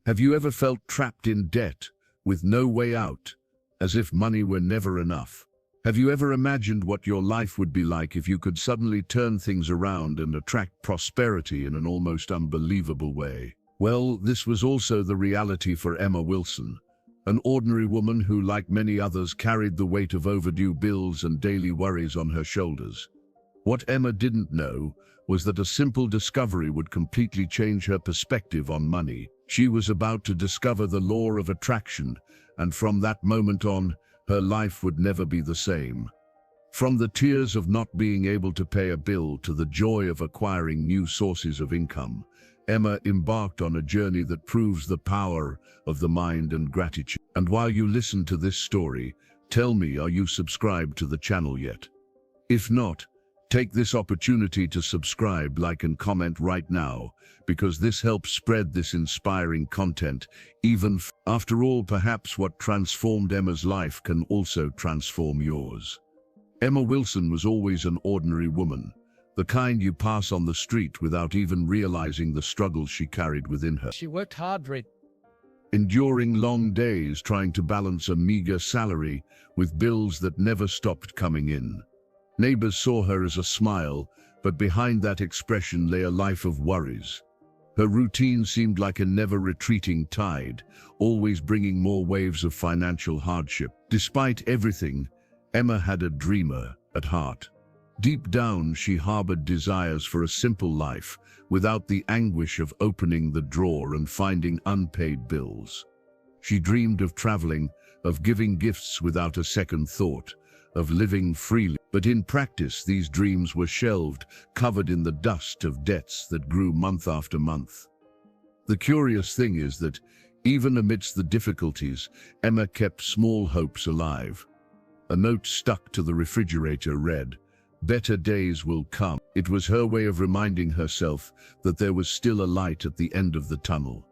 Have you ever felt trapped in debt, with no way out, as if money were never enough? Have you ever imagined what your life would be like if you could suddenly turn things around and attract prosperity in an almost unbelievable way? Well, this was also the reality for Emma Wilson, an ordinary woman who, like many others, carried the weight of overdue bills and daily worries on her shoulders. What Emma didn't know was that a simple discovery would completely change her perspective on money. She was about to discover the law of attraction, and from that moment on, her life would never be the same. From the tears of not being able to pay a bill to the joy of acquiring new sources of income, Emma embarked on a journey that proves the power of the mind and gratitude. And while you listen to this story, tell me, are you subscribed to the channel yet? If not, take this opportunity to subscribe, like, and comment right now, because this helps spread this inspiring content. After all, perhaps what transformed Emma's life can also transform yours. Emma Wilson was always an ordinary woman, the kind you pass on the street without even realizing the struggles she carried within her. She worked hard for it. Enduring long days trying to balance a meager salary with bills that never stopped coming in. Neighbors saw her as a smile, but behind that expression lay a life of worries. Her routine seemed like a never-retreating tide, always bringing more waves of financial hardship. Despite everything, Emma had a dreamer at heart. Deep down, she harbored desires for a simple life, without the anguish of opening the drawer and finding unpaid bills. She dreamed of traveling, of giving gifts without a second thought, of living freely. But in practice, these dreams were shelved, covered in the dust of debts that grew month after month. The curious thing is that, even amidst the difficulties, Emma kept small hopes alive. A note stuck to the refrigerator read, "Better days will come." It was her way of reminding herself that there was still a light at the end of the tunnel.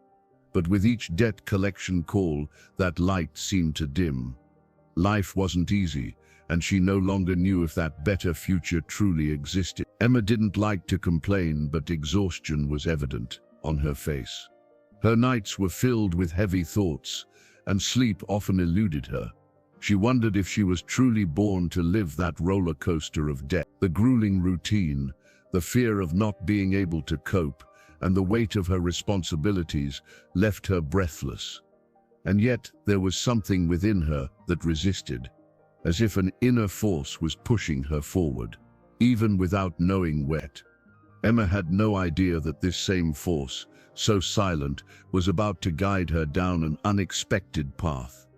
But with each debt collection call, that light seemed to dim. Life wasn't easy, and she no longer knew if that better future truly existed. Emma didn't like to complain, but exhaustion was evident on her face. Her nights were filled with heavy thoughts, and sleep often eluded her. She wondered if she was truly born to live that roller coaster of debt. The grueling routine, the fear of not being able to cope, and the weight of her responsibilities left her breathless. And yet there was something within her that resisted, as if an inner force was pushing her forward, even without knowing what. Emma had no idea that this same force, so silent, was about to guide her down an unexpected path.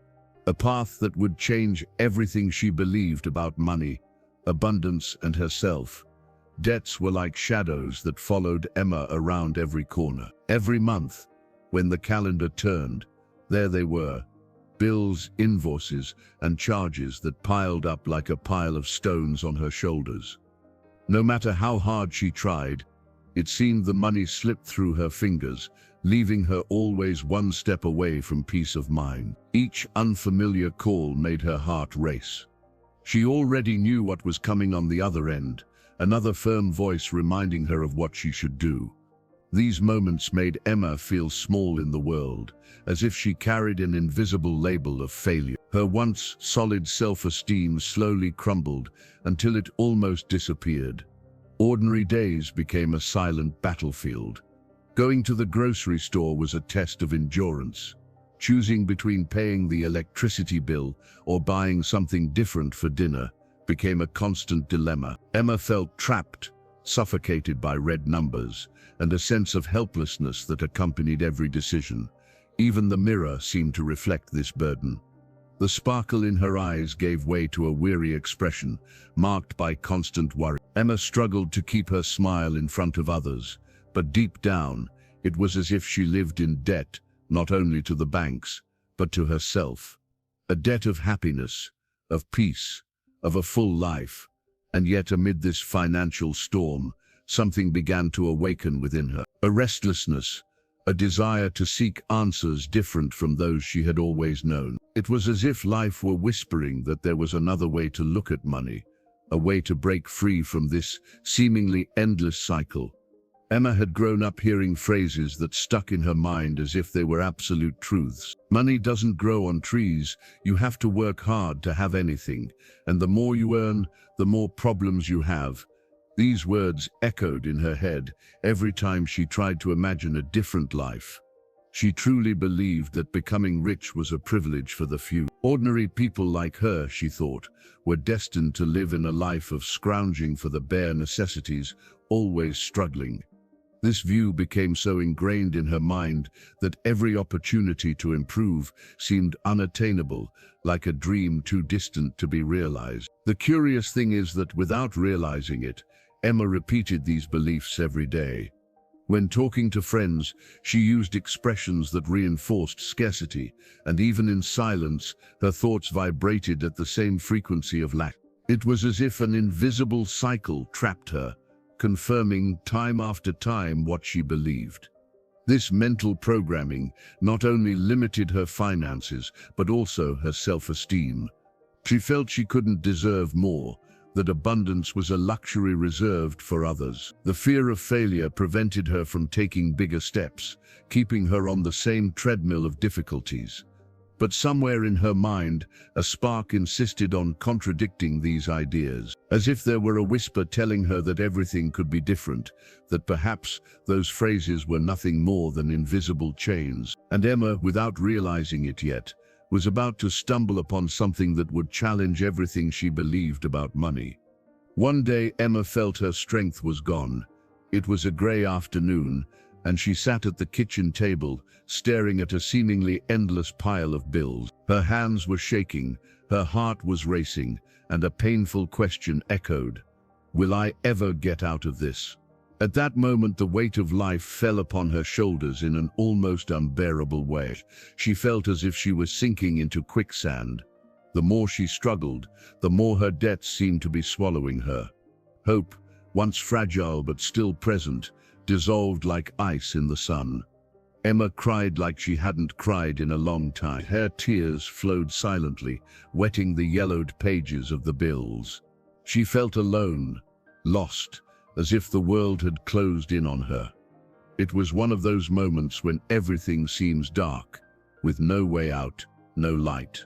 A path that would change everything she believed about money, abundance, and herself. Debts were like shadows that followed Emma around every corner. Every month, when the calendar turned, there they were. Bills, invoices, and charges that piled up like a pile of stones on her shoulders. No matter how hard she tried, it seemed the money slipped through her fingers, leaving her always one step away from peace of mind. Each unfamiliar call made her heart race. She already knew what was coming on the other end, another firm voice reminding her of what she should do. These moments made Emma feel small in the world, as if she carried an invisible label of failure. Her once solid self-esteem slowly crumbled until it almost disappeared. Ordinary days became a silent battlefield. Going to the grocery store was a test of endurance. Choosing between paying the electricity bill or buying something different for dinner became a constant dilemma. Emma felt trapped, suffocated by red numbers, and a sense of helplessness that accompanied every decision. Even the mirror seemed to reflect this burden. The sparkle in her eyes gave way to a weary expression, marked by constant worry. Emma struggled to keep her smile in front of others, but deep down, it was as if she lived in debt, not only to the banks, but to herself. A debt of happiness, of peace, of a full life. And yet amid this financial storm, something began to awaken within her. A restlessness, a desire to seek answers different from those she had always known. It was as if life were whispering that there was another way to look at money, a way to break free from this seemingly endless cycle. Emma had grown up hearing phrases that stuck in her mind as if they were absolute truths. Money doesn't grow on trees, you have to work hard to have anything, and the more you earn, the more problems you have. These words echoed in her head every time she tried to imagine a different life. She truly believed that becoming rich was a privilege for the few. Ordinary people like her, she thought, were destined to live in a life of scrounging for the bare necessities, always struggling. This view became so ingrained in her mind that every opportunity to improve seemed unattainable, like a dream too distant to be realized. The curious thing is that without realizing it, Emma repeated these beliefs every day. When talking to friends, she used expressions that reinforced scarcity, and even in silence, her thoughts vibrated at the same frequency of lack. It was as if an invisible cycle trapped her, confirming time after time what she believed. This mental programming not only limited her finances, but also her self-esteem. She felt she couldn't deserve more, that abundance was a luxury reserved for others. The fear of failure prevented her from taking bigger steps, keeping her on the same treadmill of difficulties. But somewhere in her mind, a spark insisted on contradicting these ideas, as if there were a whisper telling her that everything could be different, that perhaps those phrases were nothing more than invisible chains. And Emma, without realizing it yet, was about to stumble upon something that would challenge everything she believed about money. One day, Emma felt her strength was gone. It was a gray afternoon, and she sat at the kitchen table, staring at a seemingly endless pile of bills. Her hands were shaking, her heart was racing, and a painful question echoed, "Will I ever get out of this?" At that moment, the weight of life fell upon her shoulders in an almost unbearable way. She felt as if she was sinking into quicksand. The more she struggled, the more her debts seemed to be swallowing her. Hope, once fragile but still present, dissolved like ice in the sun. Emma cried like she hadn't cried in a long time. Her tears flowed silently, wetting the yellowed pages of the bills. She felt alone, lost, as if the world had closed in on her. It was one of those moments when everything seems dark, with no way out, no light.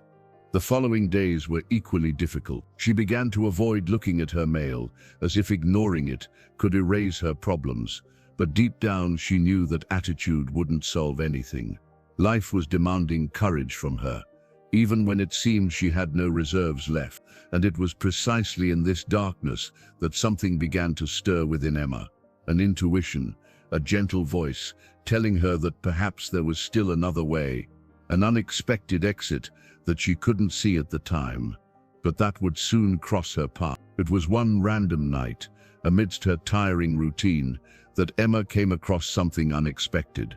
The following days were equally difficult. She began to avoid looking at her mail, as if ignoring it could erase her problems. But deep down she knew that attitude wouldn't solve anything. Life was demanding courage from her, even when it seemed she had no reserves left. And it was precisely in this darkness that something began to stir within Emma. An intuition, a gentle voice, telling her that perhaps there was still another way, an unexpected exit that she couldn't see at the time, but that would soon cross her path. It was one random night, amidst her tiring routine, that Emma came across something unexpected.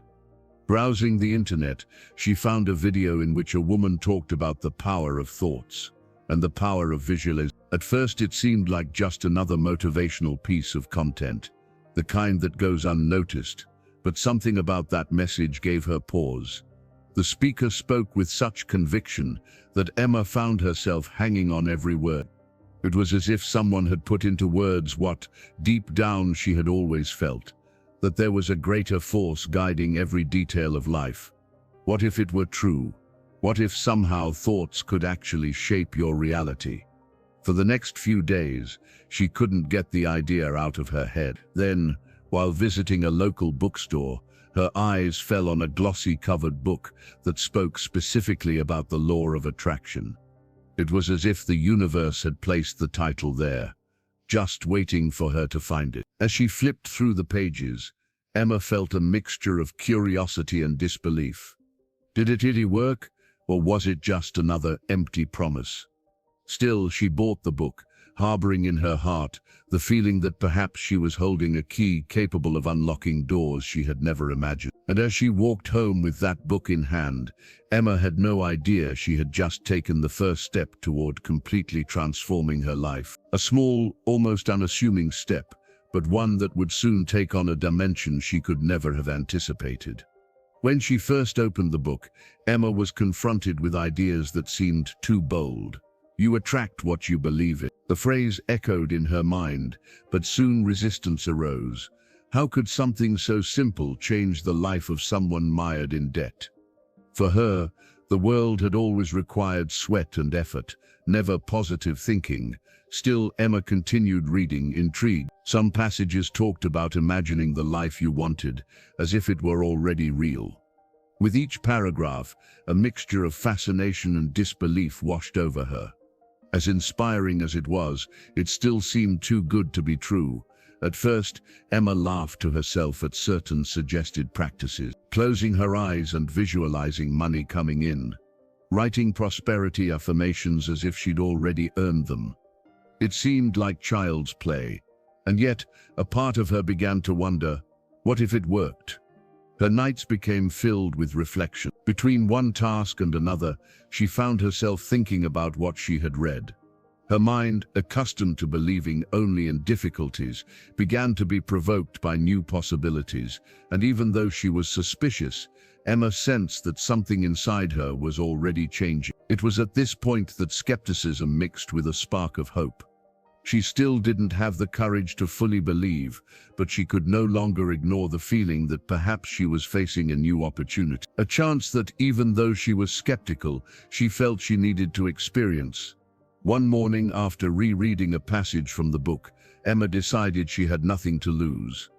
Browsing the internet, she found a video in which a woman talked about the power of thoughts and the power of visualization. At first it seemed like just another motivational piece of content, the kind that goes unnoticed, but something about that message gave her pause. The speaker spoke with such conviction that Emma found herself hanging on every word. It was as if someone had put into words what, deep down, she had always felt, that there was a greater force guiding every detail of life. What if it were true? What if somehow thoughts could actually shape your reality? For the next few days, she couldn't get the idea out of her head. Then, while visiting a local bookstore, her eyes fell on a glossy covered book that spoke specifically about the law of attraction. It was as if the universe had placed the title there, just waiting for her to find it. As she flipped through the pages, Emma felt a mixture of curiosity and disbelief. Did it really work, or was it just another empty promise? Still, she bought the book, harboring in her heart the feeling that perhaps she was holding a key capable of unlocking doors she had never imagined. And as she walked home with that book in hand, Emma had no idea she had just taken the first step toward completely transforming her life. A small, almost unassuming step, but one that would soon take on a dimension she could never have anticipated. When she first opened the book, Emma was confronted with ideas that seemed too bold. You attract what you believe in. The phrase echoed in her mind, but soon resistance arose. How could something so simple change the life of someone mired in debt? For her, the world had always required sweat and effort, never positive thinking. Still, Emma continued reading, intrigued. Some passages talked about imagining the life you wanted, as if it were already real. With each paragraph, a mixture of fascination and disbelief washed over her. As inspiring as it was, it still seemed too good to be true. At first, Emma laughed to herself at certain suggested practices, closing her eyes and visualizing money coming in, writing prosperity affirmations as if she'd already earned them. It seemed like child's play, and yet a part of her began to wonder, what if it worked? Her nights became filled with reflection. Between one task and another, she found herself thinking about what she had read. Her mind, accustomed to believing only in difficulties, began to be provoked by new possibilities, and even though she was suspicious, Emma sensed that something inside her was already changing. It was at this point that skepticism mixed with a spark of hope. She still didn't have the courage to fully believe, but she could no longer ignore the feeling that perhaps she was facing a new opportunity. A chance that, even though she was skeptical, she felt she needed to experience. One morning, after rereading a passage from the book, Emma decided she had nothing to lose.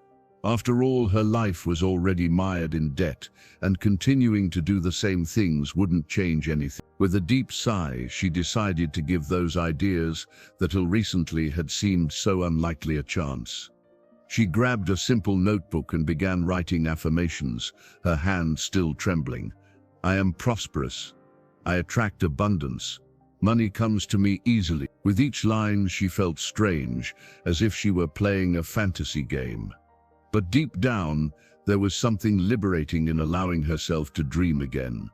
After all, her life was already mired in debt, and continuing to do the same things wouldn't change anything. With a deep sigh, she decided to give those ideas that till recently had seemed so unlikely a chance. She grabbed a simple notebook and began writing affirmations, her hand still trembling. I am prosperous. I attract abundance. Money comes to me easily. With each line, she felt strange, as if she were playing a fantasy game. But deep down, there was something liberating in allowing herself to dream again.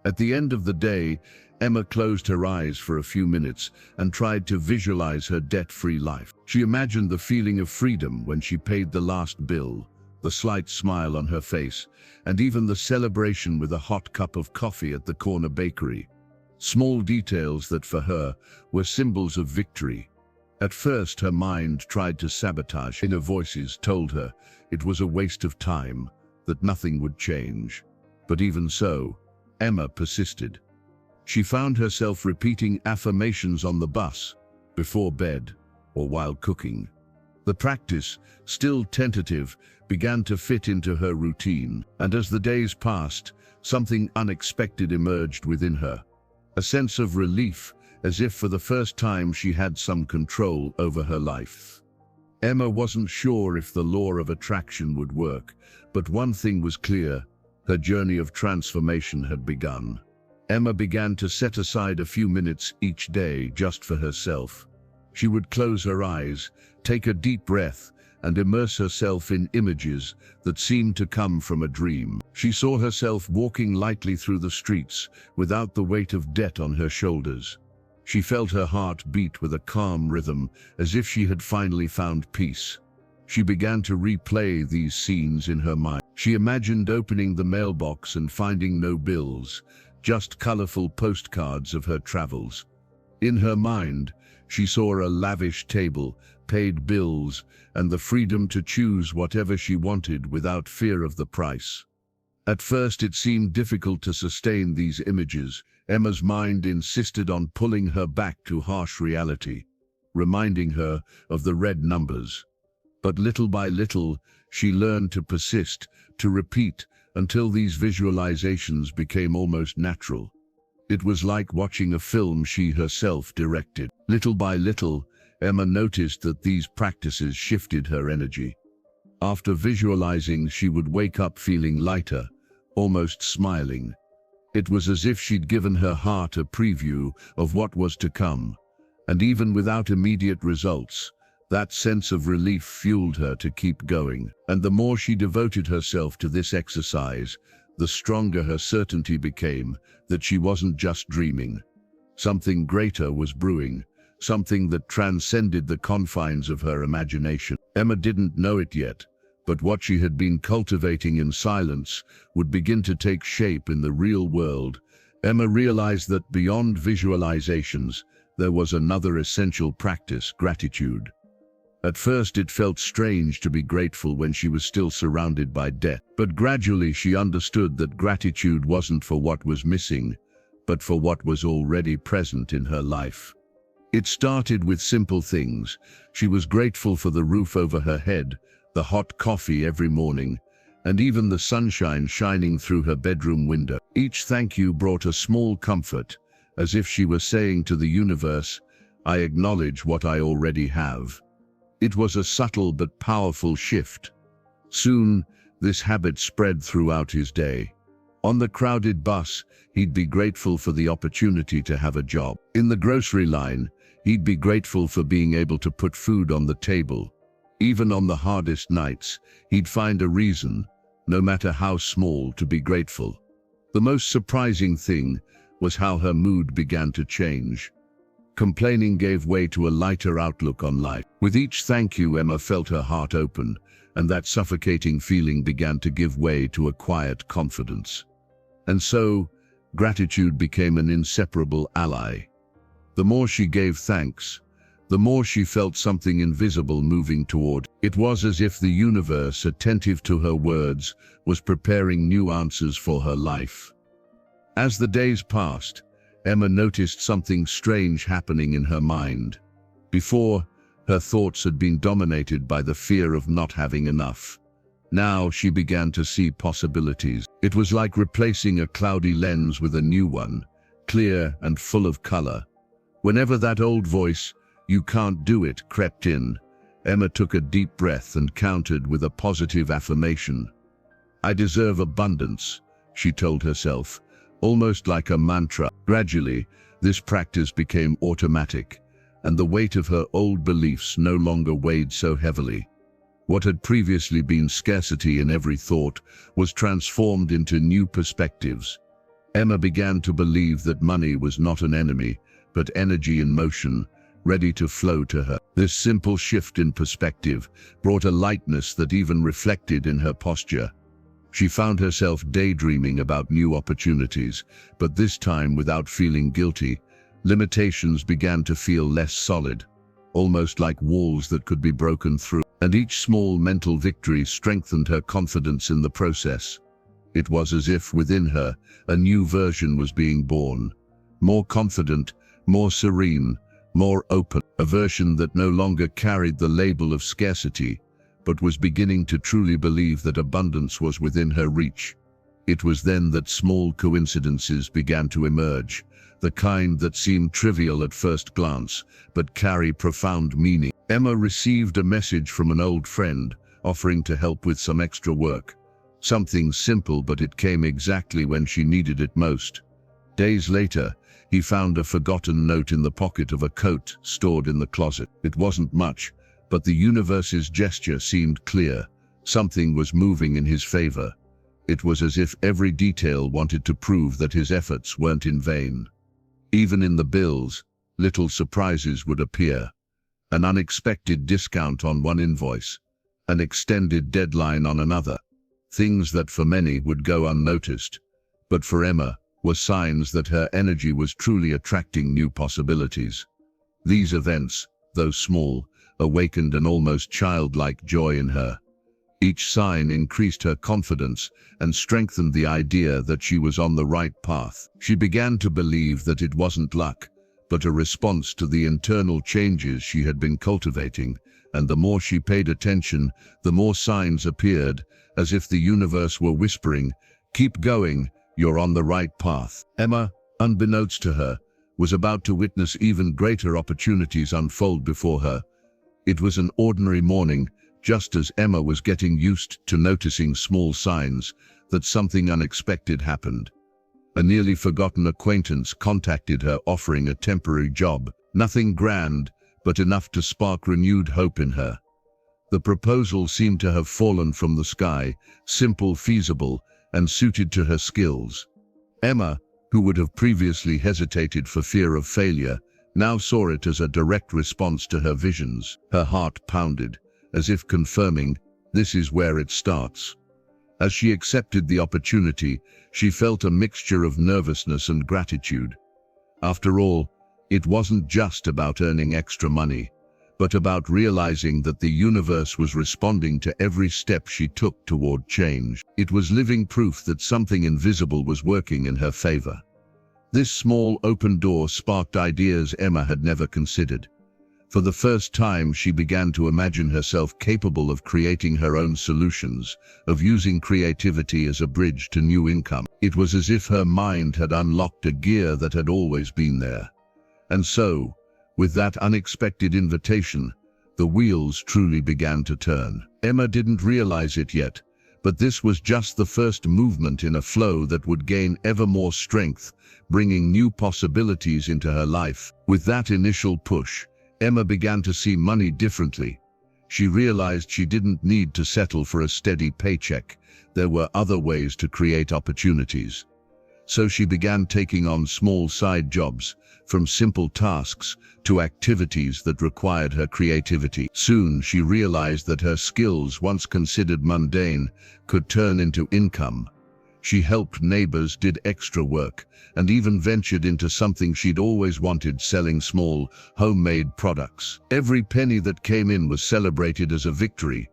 At the end of the day, Emma closed her eyes for a few minutes and tried to visualize her debt-free life. She imagined the feeling of freedom when she paid the last bill, the slight smile on her face, and even the celebration with a hot cup of coffee at the corner bakery. Small details that for her were symbols of victory. At first, her mind tried to sabotage. Inner voices told her it was a waste of time, that nothing would change. But even so, Emma persisted. She found herself repeating affirmations on the bus, before bed, or while cooking. The practice, still tentative, began to fit into her routine, and as the days passed, something unexpected emerged within her. A sense of relief, as if for the first time she had some control over her life. Emma wasn't sure if the law of attraction would work, but one thing was clear: her journey of transformation had begun. Emma began to set aside a few minutes each day just for herself. She would close her eyes, take a deep breath, and immerse herself in images that seemed to come from a dream. She saw herself walking lightly through the streets without the weight of debt on her shoulders. She felt her heart beat with a calm rhythm, as if she had finally found peace. She began to replay these scenes in her mind. She imagined opening the mailbox and finding no bills, just colorful postcards of her travels. In her mind, she saw a lavish table, paid bills, and the freedom to choose whatever she wanted without fear of the price. At first, it seemed difficult to sustain these images. Emma's mind insisted on pulling her back to harsh reality, reminding her of the red numbers. But little by little, she learned to persist, to repeat, until these visualizations became almost natural. It was like watching a film she herself directed. Little by little, Emma noticed that these practices shifted her energy. After visualizing, she would wake up feeling lighter, almost smiling. It was as if she'd given her heart a preview of what was to come. And even without immediate results, that sense of relief fueled her to keep going. And the more she devoted herself to this exercise, the stronger her certainty became that she wasn't just dreaming. Something greater was brewing, something that transcended the confines of her imagination. Emma didn't know it yet, but what she had been cultivating in silence would begin to take shape in the real world. Emma realized that beyond visualizations, there was another essential practice: gratitude. At first it felt strange to be grateful when she was still surrounded by death, but gradually she understood that gratitude wasn't for what was missing, but for what was already present in her life. It started with simple things. She was grateful for the roof over her head, the hot coffee every morning, and even the sunshine shining through her bedroom window. Each thank you brought a small comfort, as if she were saying to the universe, "I acknowledge what I already have." It was a subtle but powerful shift. Soon, this habit spread throughout his day. On the crowded bus, he'd be grateful for the opportunity to have a job. In the grocery line, he'd be grateful for being able to put food on the table. Even on the hardest nights, he'd find a reason, no matter how small, to be grateful. The most surprising thing was how her mood began to change. Complaining gave way to a lighter outlook on life. With each thank you, Emma felt her heart open, and that suffocating feeling began to give way to a quiet confidence. And so, gratitude became an inseparable ally. The more she gave thanks, the more she felt something invisible moving toward. It was as if the universe, attentive to her words, was preparing new answers for her life. As the days passed, Emma noticed something strange happening in her mind. Before, her thoughts had been dominated by the fear of not having enough. Now she began to see possibilities. It was like replacing a cloudy lens with a new one, clear and full of color. Whenever that old voice, "You can't do it," crept in, Emma took a deep breath and countered with a positive affirmation. "I deserve abundance," she told herself, almost like a mantra. Gradually, this practice became automatic, and the weight of her old beliefs no longer weighed so heavily. What had previously been scarcity in every thought was transformed into new perspectives. Emma began to believe that money was not an enemy, but energy in motion, ready to flow to her. This simple shift in perspective brought a lightness that even reflected in her posture. She found herself daydreaming about new opportunities, but this time without feeling guilty. Limitations began to feel less solid, almost like walls that could be broken through, and each small mental victory strengthened her confidence in the process. It was as if within her, a new version was being born, more confident, more serene, more open, a version that no longer carried the label of scarcity, but was beginning to truly believe that abundance was within her reach. It was then that small coincidences began to emerge, the kind that seem trivial at first glance, but carry profound meaning. Emma received a message from an old friend, offering to help with some extra work. Something simple, but it came exactly when she needed it most. Days later, he found a forgotten note in the pocket of a coat stored in the closet. It wasn't much, but the universe's gesture seemed clear. Something was moving in his favor. It was as if every detail wanted to prove that his efforts weren't in vain. Even in the bills, little surprises would appear. An unexpected discount on one invoice, an extended deadline on another. Things that for many would go unnoticed, but for Emma were signs that her energy was truly attracting new possibilities. These events, though small, awakened an almost childlike joy in her. Each sign increased her confidence and strengthened the idea that she was on the right path. She began to believe that it wasn't luck, but a response to the internal changes she had been cultivating, and the more she paid attention, the more signs appeared, as if the universe were whispering, "Keep going, you're on the right path." Emma, unbeknownst to her, was about to witness even greater opportunities unfold before her. It was an ordinary morning, just as Emma was getting used to noticing small signs that something unexpected happened. A nearly forgotten acquaintance contacted her offering a temporary job. Nothing grand, but enough to spark renewed hope in her. The proposal seemed to have fallen from the sky, simple, feasible, and suited to her skills. Emma, who would have previously hesitated for fear of failure, now saw it as a direct response to her visions. Her heart pounded, as if confirming, this is where it starts. As she accepted the opportunity, she felt a mixture of nervousness and gratitude. After all, it wasn't just about earning extra money, but about realizing that the universe was responding to every step she took toward change. It was living proof that something invisible was working in her favor. This small open door sparked ideas Emma had never considered. For the first time, she began to imagine herself capable of creating her own solutions, of using creativity as a bridge to new income. It was as if her mind had unlocked a gear that had always been there. And so, with that unexpected invitation, the wheels truly began to turn. Emma didn't realize it yet, but this was just the first movement in a flow that would gain ever more strength, bringing new possibilities into her life. With that initial push, Emma began to see money differently. She realized she didn't need to settle for a steady paycheck. There were other ways to create opportunities. So she began taking on small side jobs, from simple tasks to activities that required her creativity. Soon she realized that her skills, once considered mundane, could turn into income. She helped neighbors, did extra work, and even ventured into something she'd always wanted, selling small, homemade products. Every penny that came in was celebrated as a victory,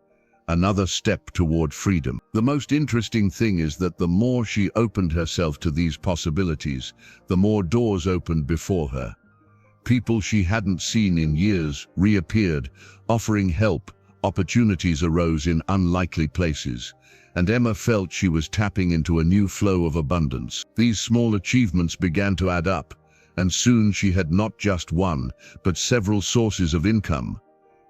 another step toward freedom. The most interesting thing is that the more she opened herself to these possibilities, the more doors opened before her. People she hadn't seen in years reappeared, offering help. Opportunities arose in unlikely places, and Emma felt she was tapping into a new flow of abundance. These small achievements began to add up, and soon she had not just one, but several sources of income.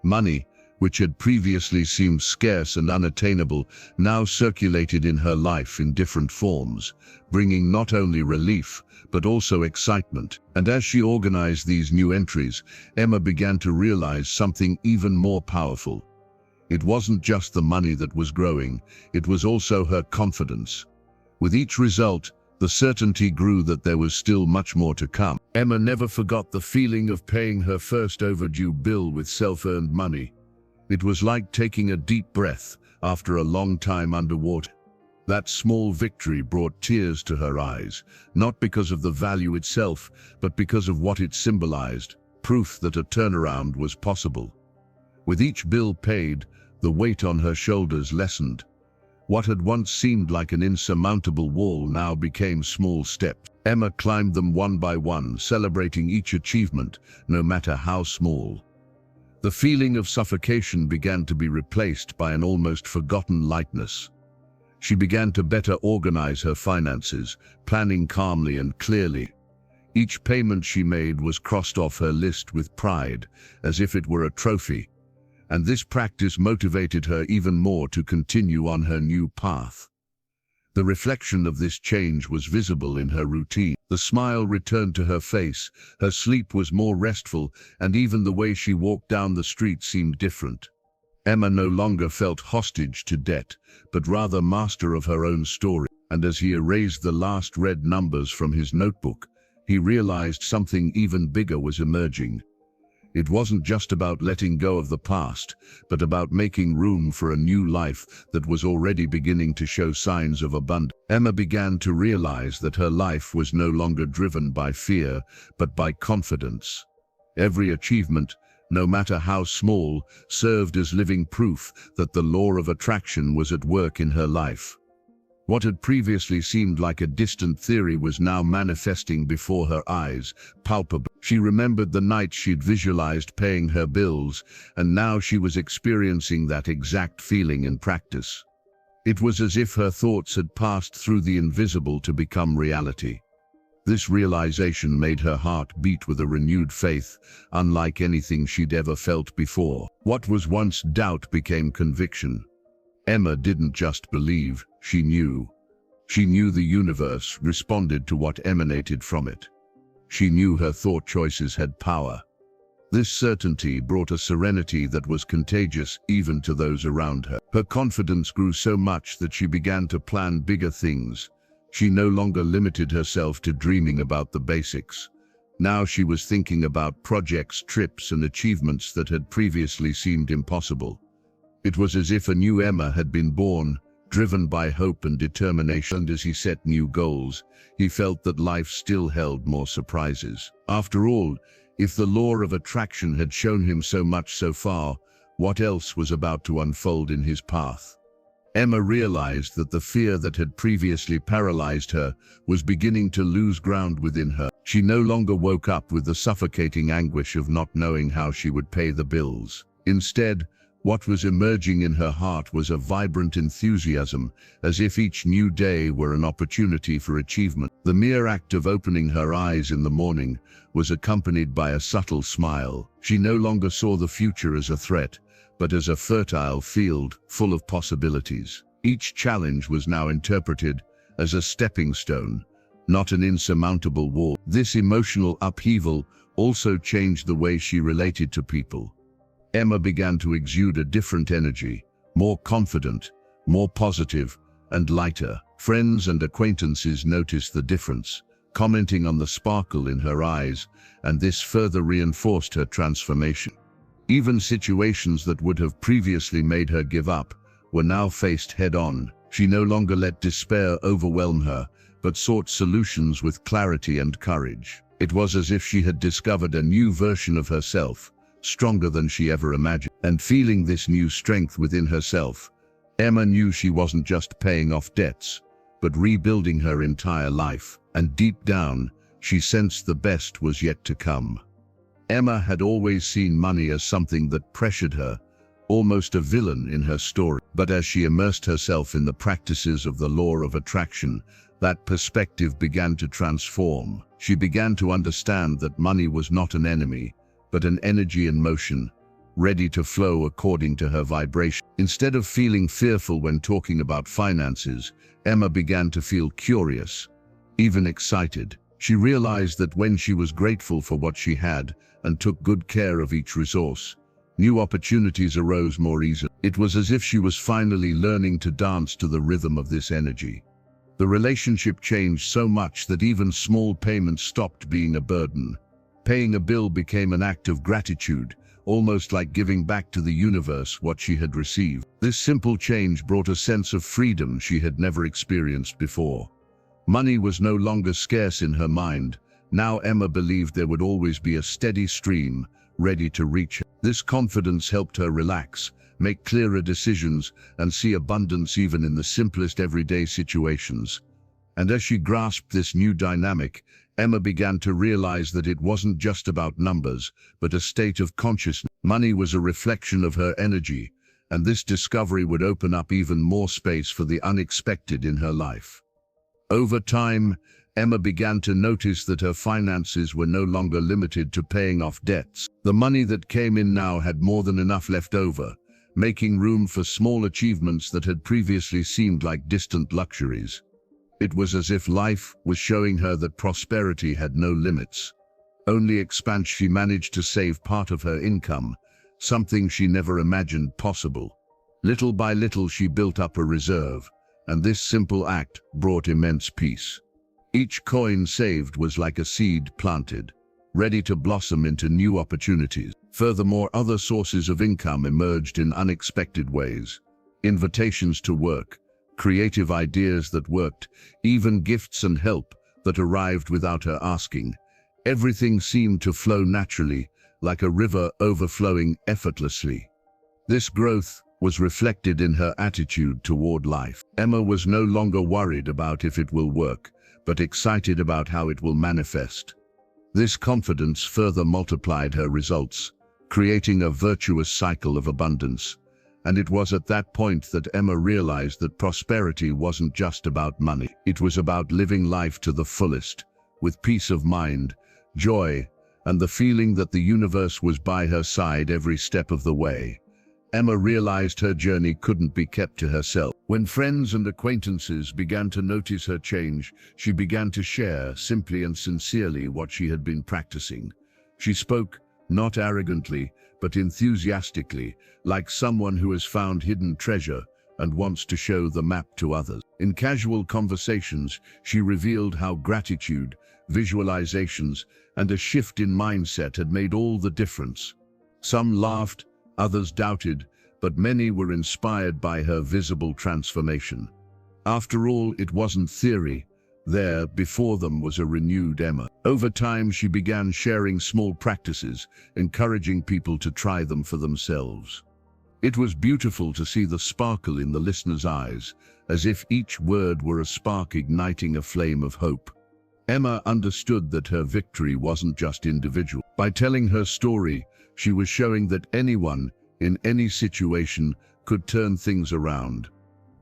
Money, which had previously seemed scarce and unattainable, now circulated in her life in different forms, bringing not only relief, but also excitement. And as she organized these new entries, Emma began to realize something even more powerful. It wasn't just the money that was growing, it was also her confidence. With each result, the certainty grew that there was still much more to come. Emma never forgot the feeling of paying her first overdue bill with self-earned money. It was like taking a deep breath after a long time underwater. That small victory brought tears to her eyes, not because of the value itself, but because of what it symbolized, proof that a turnaround was possible. With each bill paid, the weight on her shoulders lessened. What had once seemed like an insurmountable wall now became small steps. Emma climbed them one by one, celebrating each achievement, no matter how small. The feeling of suffocation began to be replaced by an almost forgotten lightness. She began to better organize her finances, planning calmly and clearly. Each payment she made was crossed off her list with pride, as if it were a trophy. And this practice motivated her even more to continue on her new path. The reflection of this change was visible in her routine. The smile returned to her face, her sleep was more restful, and even the way she walked down the street seemed different. Emma no longer felt hostage to debt, but rather master of her own story. And as he erased the last red numbers from his notebook, he realized something even bigger was emerging. It wasn't just about letting go of the past, but about making room for a new life that was already beginning to show signs of abundance. Emma began to realize that her life was no longer driven by fear, but by confidence. Every achievement, no matter how small, served as living proof that the law of attraction was at work in her life. What had previously seemed like a distant theory was now manifesting before her eyes, palpable. She remembered the nights she'd visualized paying her bills, and now she was experiencing that exact feeling in practice. It was as if her thoughts had passed through the invisible to become reality. This realization made her heart beat with a renewed faith, unlike anything she'd ever felt before. What was once doubt became conviction. Emma didn't just believe, she knew. She knew the universe responded to what emanated from it. She knew her thought choices had power. This certainty brought a serenity that was contagious even to those around her. Her confidence grew so much that she began to plan bigger things. She no longer limited herself to dreaming about the basics. Now she was thinking about projects, trips, and achievements that had previously seemed impossible. It was as if a new Emma had been born, driven by hope and determination. And as he set new goals, he felt that life still held more surprises. After all, If the law of attraction had shown him so much so far, what else was about to unfold in his path? Emma realized that the fear that had previously paralyzed her was beginning to lose ground within her. She no longer woke up with the suffocating anguish of not knowing how she would pay the bills. Instead, what was emerging in her heart was a vibrant enthusiasm, as if each new day were an opportunity for achievement. The mere act of opening her eyes in the morning was accompanied by a subtle smile. She no longer saw the future as a threat, but as a fertile field full of possibilities. Each challenge was now interpreted as a stepping stone, not an insurmountable wall. This emotional upheaval also changed the way she related to people. Emma began to exude a different energy, more confident, more positive, and lighter. Friends and acquaintances noticed the difference, commenting on the sparkle in her eyes, and this further reinforced her transformation. Even situations that would have previously made her give up were now faced head-on. She no longer let despair overwhelm her, but sought solutions with clarity and courage. It was as if she had discovered a new version of herself, stronger than she ever imagined. And feeling this new strength within herself, Emma knew she wasn't just paying off debts, but rebuilding her entire life. And deep down, she sensed the best was yet to come. Emma had always seen money as something that pressured her, almost a villain in her story. But as she immersed herself in the practices of the law of attraction, that perspective began to transform. She began to understand that money was not an enemy, but an energy in motion, ready to flow according to her vibration. Instead of feeling fearful when talking about finances, Emma began to feel curious, even excited. She realized that when she was grateful for what she had and took good care of each resource, new opportunities arose more easily. It was as if she was finally learning to dance to the rhythm of this energy. The relationship changed so much that even small payments stopped being a burden. Paying a bill became an act of gratitude, almost like giving back to the universe what she had received. This simple change brought a sense of freedom she had never experienced before. Money was no longer scarce in her mind. Now Emma believed there would always be a steady stream, ready to reach her. This confidence helped her relax, make clearer decisions, and see abundance even in the simplest everyday situations. And as she grasped this new dynamic, Emma began to realize that it wasn't just about numbers, but a state of consciousness. Money was a reflection of her energy, and this discovery would open up even more space for the unexpected in her life. Over time, Emma began to notice that her finances were no longer limited to paying off debts. The money that came in now had more than enough left over, making room for small achievements that had previously seemed like distant luxuries. It was as if life was showing her that prosperity had no limits, only expansion. She managed to save part of her income, something she never imagined possible. Little by little she built up a reserve, and this simple act brought immense peace. Each coin saved was like a seed planted, ready to blossom into new opportunities. Furthermore, other sources of income emerged in unexpected ways. Invitations to work, creative ideas that worked, even gifts and help that arrived without her asking. Everything seemed to flow naturally, like a river overflowing effortlessly. This growth was reflected in her attitude toward life. Emma was no longer worried about if it will work, but excited about how it will manifest. This confidence further multiplied her results, creating a virtuous cycle of abundance. And it was at that point that Emma realized that prosperity wasn't just about money. It was about living life to the fullest, with peace of mind, joy, and the feeling that the universe was by her side every step of the way. Emma realized her journey couldn't be kept to herself. When friends and acquaintances began to notice her change, she began to share simply and sincerely what she had been practicing. She spoke, not arrogantly, but enthusiastically, like someone who has found hidden treasure and wants to show the map to others. In casual conversations, she revealed how gratitude, visualizations, and a shift in mindset had made all the difference. Some laughed, others doubted, but many were inspired by her visible transformation. After all, it wasn't theory. There, before them, was a renewed Emma. Over time, she began sharing small practices, encouraging people to try them for themselves. It was beautiful to see the sparkle in the listeners' eyes, as if each word were a spark igniting a flame of hope. Emma understood that her victory wasn't just individual. By telling her story, she was showing that anyone, in any situation, could turn things around.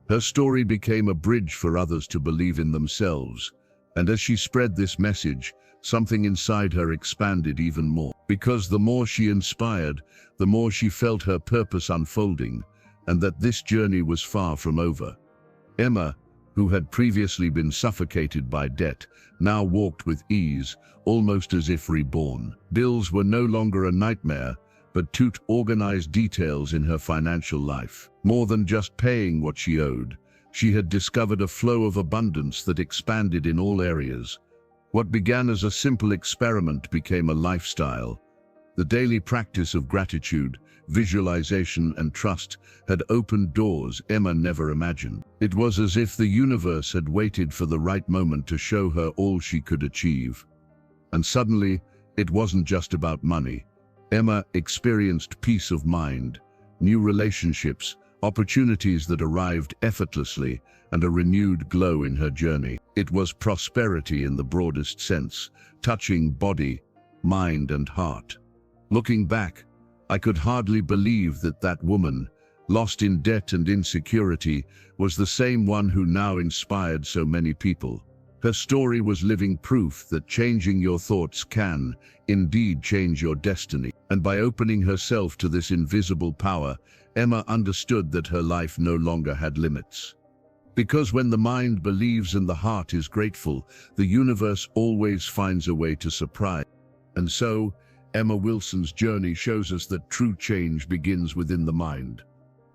Her story became a bridge for others to believe in themselves, and as she spread this message, something inside her expanded even more. Because the more she inspired, the more she felt her purpose unfolding, and that this journey was far from over. Emma, who had previously been suffocated by debt, now walked with ease, almost as if reborn. Bills were no longer a nightmare, but two organized details in her financial life. More than just paying what she owed, she had discovered a flow of abundance that expanded in all areas. What began as a simple experiment became a lifestyle. The daily practice of gratitude, visualization, and trust had opened doors Emma never imagined. It was as if the universe had waited for the right moment to show her all she could achieve. And suddenly, it wasn't just about money. Emma experienced peace of mind, new relationships, opportunities that arrived effortlessly, and a renewed glow in her journey. It was prosperity in the broadest sense, touching body, mind, and heart. Looking back, I could hardly believe that that woman, lost in debt and insecurity, was the same one who now inspired so many people. Her story was living proof that changing your thoughts can, indeed, change your destiny. And by opening herself to this invisible power, Emma understood that her life no longer had limits. Because when the mind believes and the heart is grateful, the universe always finds a way to surprise. And so, Emma Wilson's journey shows us that true change begins within the mind.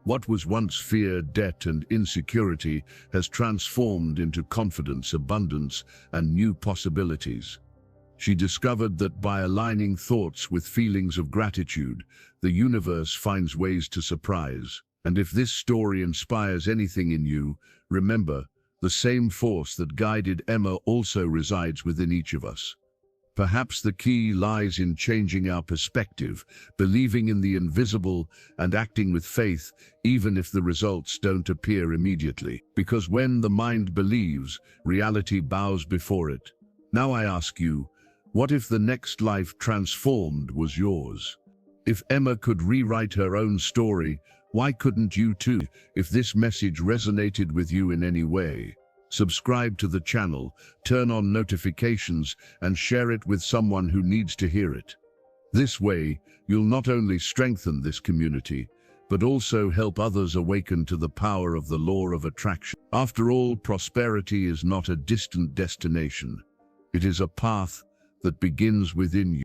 What was once fear, debt, and insecurity has transformed into confidence, abundance, and new possibilities. She discovered that by aligning thoughts with feelings of gratitude, the universe finds ways to surprise. And if this story inspires anything in you, remember, the same force that guided Emma also resides within each of us. Perhaps the key lies in changing our perspective, believing in the invisible, and acting with faith, even if the results don't appear immediately. Because when the mind believes, reality bows before it. Now I ask you, what if the next life transformed was yours? If Emma could rewrite her own story, why couldn't you too? If this message resonated with you in any way, subscribe to the channel, turn on notifications, and share it with someone who needs to hear it. This way, you'll not only strengthen this community, but also help others awaken to the power of the law of attraction. After all, prosperity is not a distant destination. It is a path that begins within you.